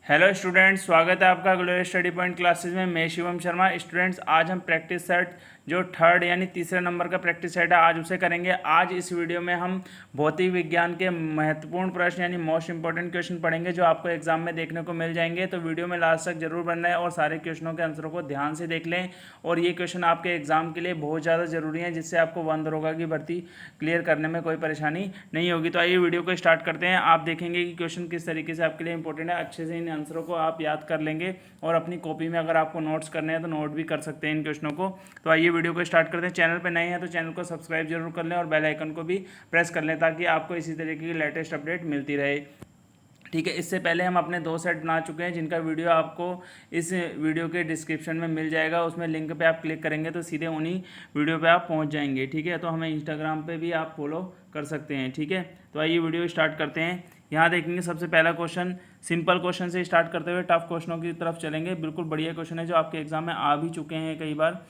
Hello students, स्वागत है आपका ग्लोबल स्टडी पॉइंट क्लासेस में। मैं शिवम शर्मा। स्टूडेंट्स, आज हम प्रैक्टिस सेट जो थर्ड यानी तीसरे नंबर का प्रैक्टिस सेट है आज उसे करेंगे। आज इस वीडियो में हम भौतिक विज्ञान के महत्वपूर्ण प्रश्न यानी मोस्ट इंपॉर्टेंट क्वेश्चन पढ़ेंगे जो आपको एग्जाम में देखने को मिल जाएंगे। तो वीडियो में लास्ट तक जरूर बनना है और सारे क्वेश्चनों के आंसरों को ध्यान से देख लें। और ये क्वेश्चन आपके एग्जाम के लिए बहुत ज़्यादा जरूरी है, जिससे आपको वन दरोगा की भर्ती क्लियर करने में कोई परेशानी नहीं होगी। तो आइए वीडियो को स्टार्ट करते हैं। आप देखेंगे कि क्वेश्चन किस तरीके से आपके लिए इंपॉर्टेंट है। अच्छे से इन आंसरों को आप याद कर लेंगे और अपनी कॉपी में अगर आपको नोट्स करने हैं तो नोट भी कर सकते हैं इन क्वेश्चनों को। तो आइए वीडियो को स्टार्ट करते हैं। चैनल पर नए हैं तो चैनल को सब्सक्राइब जरूर कर लें और बेल आइकन को भी प्रेस कर लें ताकि आपको इसी तरीके की लेटेस्ट अपडेट मिलती रहे। ठीक है, इससे पहले हम अपने 2 सेट बना चुके हैं जिनका वीडियो आपको इस वीडियो के डिस्क्रिप्शन में मिल जाएगा। उसमें लिंक पे आप क्लिक करेंगे तो सीधे उन्हीं वीडियो पे आप पहुंच जाएंगे। ठीक है, तो हमें इंस्टाग्राम पे भी आप फॉलो कर सकते हैं। ठीक है, तो आइए वीडियो स्टार्ट करते हैं। यहाँ देखेंगे सबसे पहला क्वेश्चन, सिंपल क्वेश्चन से स्टार्ट करते हुए टफ क्वेश्चनों की तरफ चलेंगे। बिल्कुल बढ़िया क्वेश्चन है जो आपके एग्जाम में आ भी चुके हैं कई बार।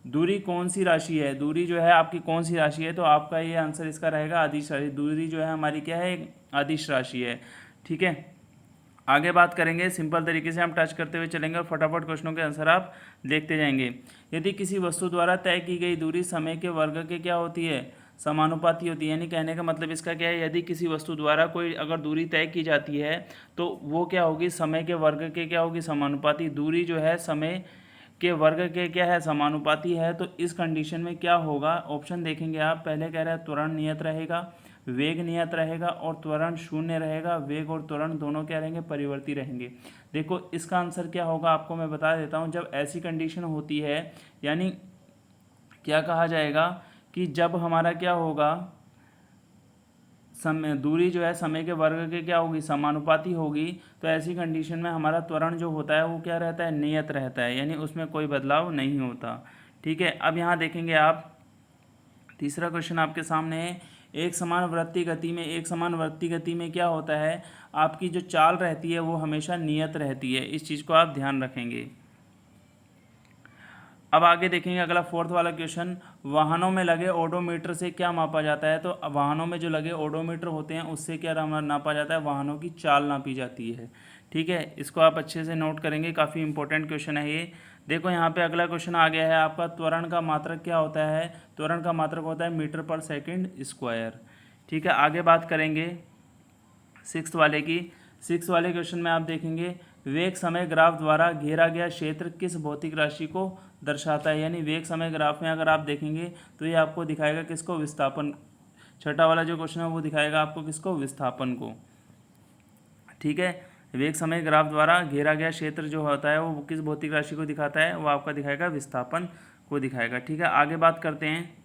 दूरी कौन सी राशि है? दूरी जो है आपकी कौन सी राशि है? तो आपका ये आंसर इसका रहेगा अदिश राशि। दूरी जो है हमारी क्या है? एक अदिश राशि है। ठीक है, आगे बात करेंगे। सिंपल तरीके से हम टच करते हुए चलेंगे और फटाफट क्वेश्चनों के आंसर आप देखते जाएंगे। यदि किसी वस्तु द्वारा तय की गई दूरी समय के वर्ग के क्या होती है? समानुपाती होती है। यानी कहने का मतलब इसका क्या है? यदि किसी वस्तु द्वारा कोई अगर दूरी तय की जाती है तो वो क्या होगी? समय के वर्ग के क्या होगी? समानुपाती। दूरी जो है समय के वर्ग के क्या है? समानुपाती है। तो इस कंडीशन में क्या होगा? ऑप्शन देखेंगे आप। पहले कह रहा है त्वरण नियत रहेगा, वेग नियत रहेगा और त्वरण शून्य रहेगा। वेग और त्वरण दोनों क्या रहेंगे? परिवर्ती रहेंगे। देखो इसका आंसर क्या होगा आपको मैं बता देता हूँ। जब ऐसी कंडीशन होती है यानी क्या कहा जाएगा कि जब हमारा क्या होगा, समय दूरी जो है समय के वर्ग के क्या होगी? समानुपाती होगी। तो ऐसी कंडीशन में हमारा त्वरण जो होता है वो क्या रहता है? नियत रहता है, यानी उसमें कोई बदलाव नहीं होता। ठीक है, अब यहाँ देखेंगे आप, तीसरा क्वेश्चन आपके सामने है। एक समान वृत्तीय गति में क्या होता है? आपकी जो चाल रहती है वो हमेशा नियत रहती है। इस चीज़ को आप ध्यान रखेंगे। अब आगे देखेंगे अगला फोर्थ वाला क्वेश्चन, वाहनों में लगे ओडोमीटर से क्या मापा जाता है? तो वाहनों में जो लगे ओडोमीटर होते हैं उससे क्या नापा जाता है? वाहनों की चाल नापी जाती है। ठीक है, इसको आप अच्छे से नोट करेंगे, काफ़ी इंपॉर्टेंट क्वेश्चन है ये। देखो यहाँ पे अगला क्वेश्चन आ गया है आपका, त्वरण का मात्रक क्या होता है? त्वरण का मात्रक होता है मीटर पर सेकेंड स्क्वायर। ठीक है, आगे बात करेंगे सिक्स वाले क्वेश्चन में आप देखेंगे, वेग समय ग्राफ द्वारा घेरा गया क्षेत्र किस भौतिक राशि को दर्शाता है? यानी वेग समय ग्राफ में अगर आप देखेंगे तो ये आपको दिखाएगा किसको? विस्थापन। छठा वाला जो क्वेश्चन है वो दिखाएगा आपको किसको? विस्थापन को। ठीक है, वेग समय ग्राफ द्वारा घेरा गया क्षेत्र जो होता है वो किस भौतिक राशि को दिखाता है? वो आपका दिखाएगा विस्थापन को दिखाएगा। ठीक है, आगे बात करते हैं।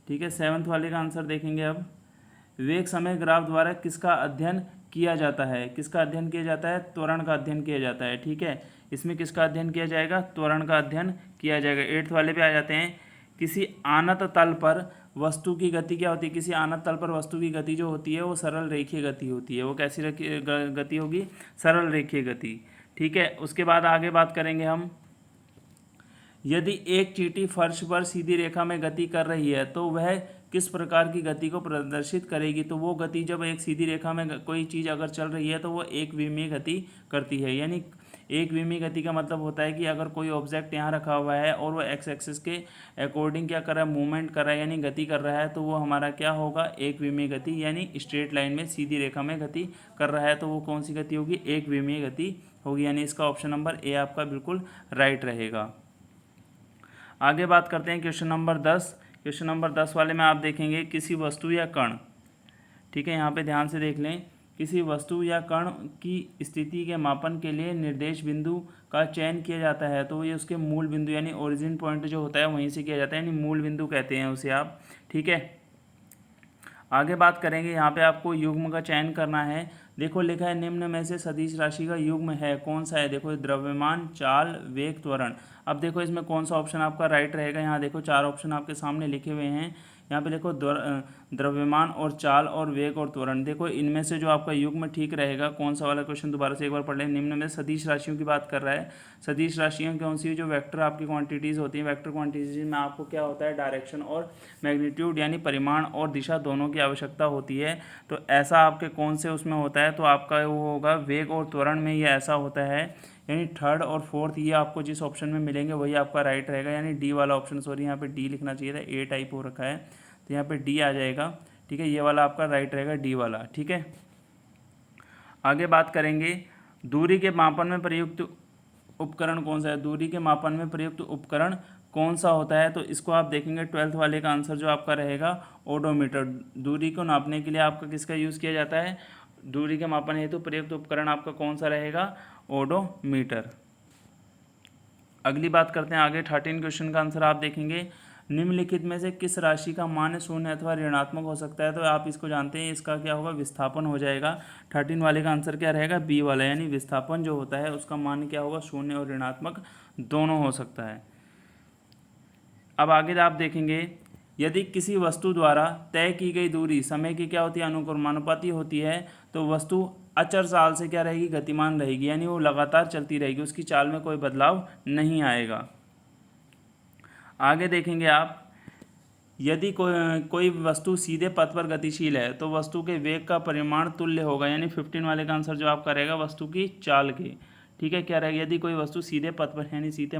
ठीक है, सेवन्थ वाले का आंसर देखेंगे अब। वेग समय ग्राफ द्वारा किसका अध्ययन किया जाता है? किसका अध्ययन किया जाता है? त्वरण का अध्ययन किया जाता है। ठीक है, इसमें किसका अध्ययन किया जाएगा? त्वरण का अध्ययन किया जाएगा। एट्थ वाले पे आ जाते हैं। किसी आनत तल पर वस्तु की गति क्या होती है? किसी आनत तल पर वस्तु की गति जो होती है वो सरल रेखीय गति होती है। वो कैसी गति होगी? सरल रेखीय गति। ठीक है, उसके बाद आगे बात करेंगे हम। यदि एक चींटी फर्श पर सीधी रेखा में गति कर रही है तो वह किस प्रकार की गति को प्रदर्शित करेगी? तो वो गति, जब एक सीधी रेखा में कोई चीज़ अगर चल रही है तो वो एक विमीय गति करती है। यानी एक विमीय गति का मतलब होता है कि अगर कोई ऑब्जेक्ट यहाँ रखा हुआ है और वो एक्स एक्सिस के अकॉर्डिंग क्या कर रहा है? मूवमेंट कर रहा है, यानी गति कर रहा है, तो वो हमारा क्या होगा? एक विमीय गति। यानी स्ट्रेट लाइन में सीधी रेखा में गति कर रहा है तो वो कौन सी गति होगी? एक विमीय गति होगी। यानी इसका ऑप्शन नंबर ए आपका बिल्कुल राइट रहेगा। आगे बात करते हैं क्वेश्चन नंबर 10। क्वेश्चन नंबर 10 वाले में आप देखेंगे किसी वस्तु या कण, ठीक है यहाँ पे ध्यान से देख लें, किसी वस्तु या कण की स्थिति के मापन के लिए निर्देश बिंदु का चयन किया जाता है तो ये उसके मूल बिंदु यानी ओरिजिन पॉइंट जो होता है वहीं से किया जाता है, यानी मूल बिंदु कहते हैं उसे आप। ठीक है, आगे बात करेंगे। यहाँ पे आपको युग्म का चयन करना है। देखो लिखा है निम्न में से सदिश राशि का युग्म है, कौन सा है? देखो द्रव्यमान, चाल, वेग, त्वरण। अब देखो इसमें कौन सा ऑप्शन आपका राइट रहेगा? यहाँ देखो 4 ऑप्शन आपके सामने लिखे हुए हैं यहाँ पे देखो द्रव्यमान और चाल और वेग और त्वरण। देखो इनमें से जो आपका युग्म ठीक रहेगा, कौन सा वाला क्वेश्चन दोबारा से एक बार पढ़ लें। निम्न में सदिश राशियों की बात कर रहा है। सदिश राशियाँ कौन सी, जो वेक्टर आपकी क्वांटिटीज़ होती हैं। वेक्टर क्वांटिटीज़ में आपको क्या होता है, डायरेक्शन और मैग्नीट्यूड यानी परिमाण और दिशा दोनों की आवश्यकता होती है। तो ऐसा आपके कौन से उसमें होता है, तो आपका वो होगा वेग और त्वरण में ये ऐसा होता है। यानी थर्ड और फोर्थ ये आपको जिस ऑप्शन में मिलेंगे वही आपका राइट रहेगा, यानी डी वाला ऑप्शन, सॉरी यहाँ पे डी लिखना चाहिए था, ए टाइप हो रखा है तो यहाँ पे डी आ जाएगा। ठीक है, ये वाला आपका राइट रहेगा, डी वाला। ठीक है, आगे बात करेंगे दूरी के मापन में प्रयुक्त उपकरण कौन सा है। दूरी के मापन में प्रयुक्त उपकरण कौन सा होता है, तो इसको आप देखेंगे 12th वाले का आंसर जो आपका रहेगा ओडोमीटर। दूरी को नापने के लिए आपका किसका यूज़ किया जाता है, दूरी के मापन हेतु प्रयुक्त उपकरण आपका कौन सा रहेगा, ओडोमीटर। अगली बात करते हैं आगे, 13 क्वेश्चन का आंसर आप देखेंगे, निम्नलिखित में से किस राशि का मान शून्य अथवा ऋणात्मक हो सकता है। तो आप इसको जानते हैं, इसका क्या होगा, विस्थापन हो जाएगा। 13 वाले का आंसर क्या रहेगा, बी वाला, यानी विस्थापन जो होता है उसका मान क्या होगा, शून्य और ऋणात्मक दोनों हो सकता है। अब आगे आप देखेंगे, यदि किसी वस्तु द्वारा तय की गई दूरी समय की क्या होती है, अनुक्रमानुपाती होती है, तो वस्तु अचर चाल से क्या रहेगी, गतिमान रहेगी, यानी वो लगातार चलती रहेगी, उसकी चाल में कोई बदलाव नहीं आएगा। आगे देखेंगे आप, यदि कोई वस्तु सीधे पथ पर गतिशील है तो वस्तु के वेग का परिमाण तुल्य होगा, यानी 15 वाले का आंसर जो आपका रहेगा वस्तु की चाल के। ठीक है, क्या रहेगा, यदि कोई वस्तु सीधे पथ पर यानी सीधे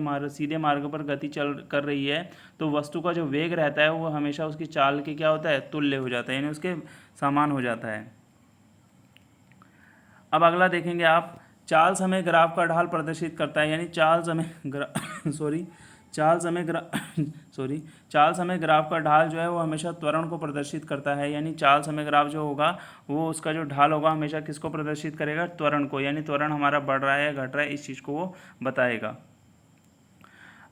मार्ग पर गति चल कर रही है तो वस्तु का जो वेग रहता है वो हमेशा उसकी चाल के क्या होता है, तुल्य हो जाता है, यानी उसके समान हो जाता है। अब अगला देखेंगे आप, चाल समय ग्राफ का ढाल प्रदर्शित करता है, यानी चाल समय ग्राफ का ढाल जो है वो हमेशा त्वरण को प्रदर्शित करता है, यानी चाल समय ग्राफ जो होगा वो उसका जो ढाल होगा हमेशा किसको प्रदर्शित करेगा, त्वरण को, यानी त्वरण हमारा बढ़ रहा है या घट रहा है इस चीज़ को वो बताएगा।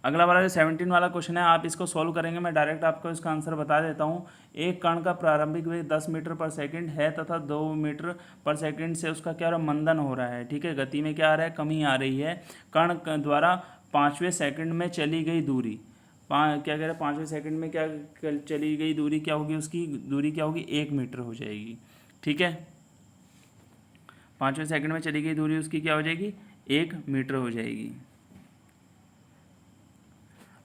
अगला वाला जो 17 वाला क्वेश्चन है, आप इसको सॉल्व करेंगे, मैं डायरेक्ट आपको इसका आंसर बता देता हूँ। एक कण का प्रारंभिक वेग 10 मीटर पर सेकंड है तथा 2 मीटर पर सेकंड से उसका क्या हो रहा है, मंदन हो रहा है। ठीक है, गति में क्या आ रहा है, कमी आ रही है। कण द्वारा 5वें सेकंड में चली गई दूरी, क्या कह रहे हैं, 5वें सेकंड में क्या चली गई दूरी क्या होगी, उसकी दूरी क्या होगी, 1 मीटर हो जाएगी। ठीक है, 5वें सेकंड में चली गई दूरी उसकी क्या हो जाएगी, 1 मीटर हो जाएगी।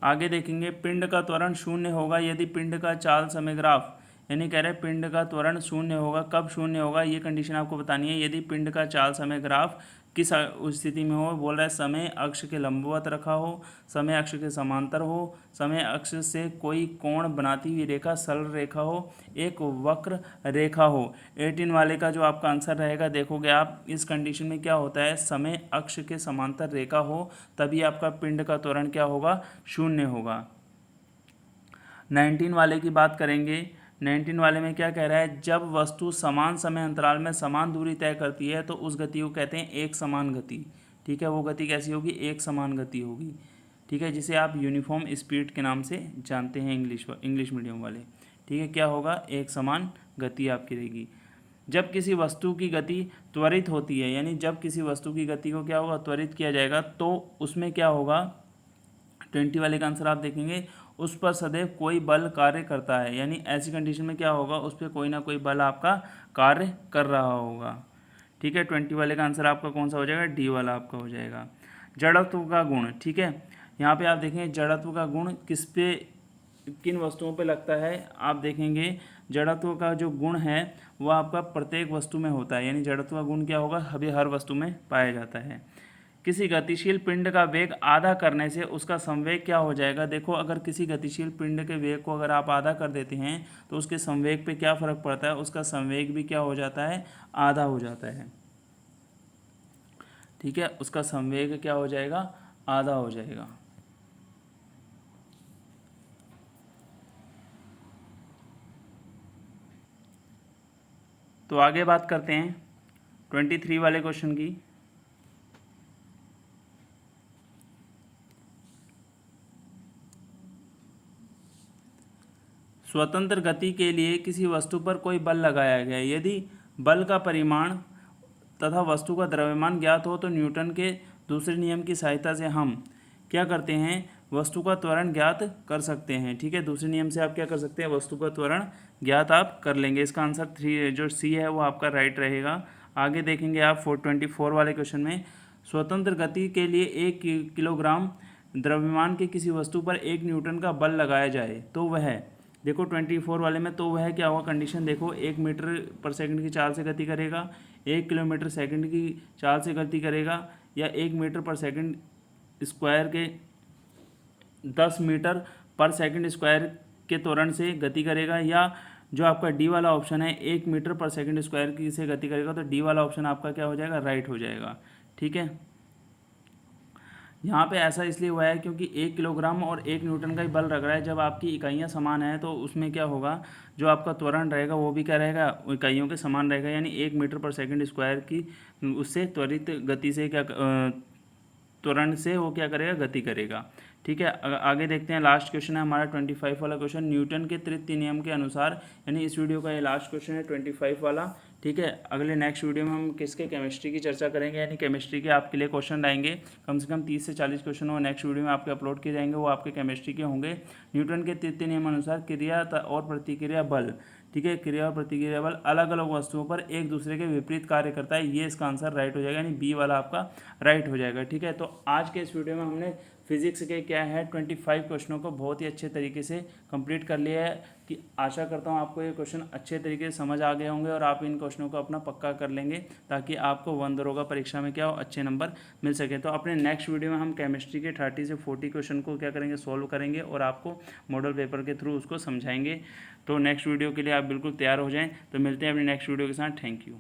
आगे देखेंगे, पिंड का त्वरण शून्य होगा यदि पिंड का चाल समय ग्राफ, यानी कह रहे हैं पिंड का त्वरण शून्य होगा, कब शून्य होगा ये कंडीशन आपको बतानी है। यदि पिंड का चाल समय ग्राफ किस स्थिति में हो, बोल रहा है समय अक्ष के लंबवत रखा हो, समय अक्ष के समांतर हो, समय अक्ष से कोई कोण बनाती हुई रेखा सरल रेखा हो, एक वक्र रेखा हो। 18 वाले का जो आपका आंसर रहेगा, देखोगे आप इस कंडीशन में क्या होता है, समय अक्ष के समांतर रेखा हो तभी आपका पिंड का त्वरण क्या होगा, शून्य होगा। 19 वाले की बात करेंगे, 19 वाले में क्या कह रहा है, जब वस्तु समान समय अंतराल में समान दूरी तय करती है तो उस गति को कहते हैं एक समान गति। ठीक है, वो गति कैसी होगी, एक समान गति होगी। ठीक है, जिसे आप यूनिफॉर्म स्पीड के नाम से जानते हैं इंग्लिश मीडियम वाले। ठीक है, क्या होगा, एक समान गति आपकी रहेगी। जब किसी वस्तु की गति त्वरित होती है, यानी जब किसी वस्तु की गति को क्या होगा, त्वरित किया जाएगा, तो उसमें क्या होगा, 20 वाले का आंसर आप देखेंगे, उस पर सदैव कोई बल कार्य करता है, यानी ऐसी कंडीशन में क्या होगा, उस पर कोई ना कोई बल आपका कार्य कर रहा होगा। ठीक है, 20 वाले का आंसर आपका कौन सा हो जाएगा, डी वाला आपका हो जाएगा। जड़त्व का गुण, ठीक है, यहाँ पे आप देखेंगे जड़त्व का गुण किन वस्तुओं पे लगता है, आप देखेंगे जड़त्व का जो गुण है वो आपका प्रत्येक वस्तु में होता है, यानी जड़त्व का गुण क्या होगा, अभी हर वस्तु में पाया जाता है। किसी गतिशील पिंड का वेग आधा करने से उसका संवेग क्या हो जाएगा। देखो, अगर किसी गतिशील पिंड के वेग को अगर आप आधा कर देते हैं तो उसके संवेग पे क्या फ़र्क पड़ता है, उसका संवेग भी क्या हो जाता है, आधा हो जाता है। ठीक है, उसका संवेग क्या हो जाएगा, आधा हो जाएगा। तो आगे बात करते हैं 23 वाले क्वेश्चन की। स्वतंत्र गति के लिए किसी वस्तु पर कोई बल लगाया गया है, यदि बल का परिमाण तथा वस्तु का द्रव्यमान ज्ञात हो तो न्यूटन के दूसरे नियम की सहायता से हम क्या करते हैं, वस्तु का त्वरण ज्ञात कर सकते हैं। ठीक है, दूसरे नियम से आप क्या कर सकते हैं, वस्तु का त्वरण ज्ञात आप कर लेंगे। इसका आंसर 3 जो सी है वो आपका राइट रहेगा। आगे देखेंगे आप 424 वाले क्वेश्चन में, स्वतंत्र गति के लिए 1 किलोग्राम द्रव्यमान की किसी वस्तु पर 1 न्यूटन का बल लगाया जाए तो वह, देखो 24 वाले में तो वह क्या होगा, कंडीशन देखो, 1 मीटर पर सेकंड की चाल से गति करेगा, 1 किलोमीटर सेकंड की चाल से गति करेगा, या 1 मीटर पर सेकंड स्क्वायर के 10 मीटर पर सेकंड स्क्वायर के त्वरण से गति करेगा, या जो आपका डी वाला ऑप्शन है 1 मीटर पर सेकंड स्क्वायर की से गति करेगा। तो डी वाला ऑप्शन आपका क्या हो जाएगा, राइट हो जाएगा। ठीक है, यहाँ पे ऐसा इसलिए हुआ है क्योंकि 1 किलोग्राम और 1 न्यूटन का ही बल लग रहा है। जब आपकी इकाइयाँ समान हैं तो उसमें क्या होगा, जो आपका त्वरण रहेगा वो भी क्या रहेगा, इकाइयों के समान रहेगा, यानी 1 मीटर पर सेकंड स्क्वायर की उससे त्वरित गति से क्या त्वरण से वो क्या करेगा, गति करेगा। ठीक है, आगे देखते हैं, लास्ट क्वेश्चन है हमारा 25 वाला क्वेश्चन, न्यूटन के तृतीय नियम के अनुसार, यानी इस वीडियो का ये लास्ट क्वेश्चन है 25 वाला। ठीक है, अगले नेक्स्ट वीडियो में हम किसके, केमिस्ट्री की चर्चा करेंगे, यानी केमिस्ट्री के आपके लिए क्वेश्चन आएंगे, कम से कम 30 से 40 क्वेश्चन वो नेक्स्ट वीडियो में आपके अपलोड किए जाएंगे, वो आपके केमिस्ट्री के होंगे। न्यूटन के तृतीय नियम अनुसार क्रिया और प्रतिक्रिया बल, ठीक है, क्रिया और प्रतिक्रिया बल अलग अलग वस्तुओं पर एक दूसरे के विपरीत कार्य करता है, ये इसका आंसर राइट हो जाएगा, यानी बी वाला आपका राइट हो जाएगा। ठीक है, तो आज के इस वीडियो में हमने फिजिक्स के क्या है 25 क्वेश्चनों को बहुत ही अच्छे तरीके से कंप्लीट कर लिया है। कि आशा करता हूँ आपको ये क्वेश्चन अच्छे तरीके से समझ आ गए होंगे और आप इन क्वेश्चनों को अपना पक्का कर लेंगे, ताकि आपको वन दरोगा परीक्षा में क्या हो, अच्छे नंबर मिल सके। तो अपने नेक्स्ट वीडियो में हम केमिस्ट्री के 30 से 40 क्वेश्चन को क्या करेंगे, सोल्व करेंगे और आपको मॉडल पेपर के थ्रू उसको समझाएंगे। तो नेक्स्ट वीडियो के लिए आप बिल्कुल तैयार हो जाएँ। तो मिलते हैं अपनी नेक्स्ट वीडियो के साथ। Thank you.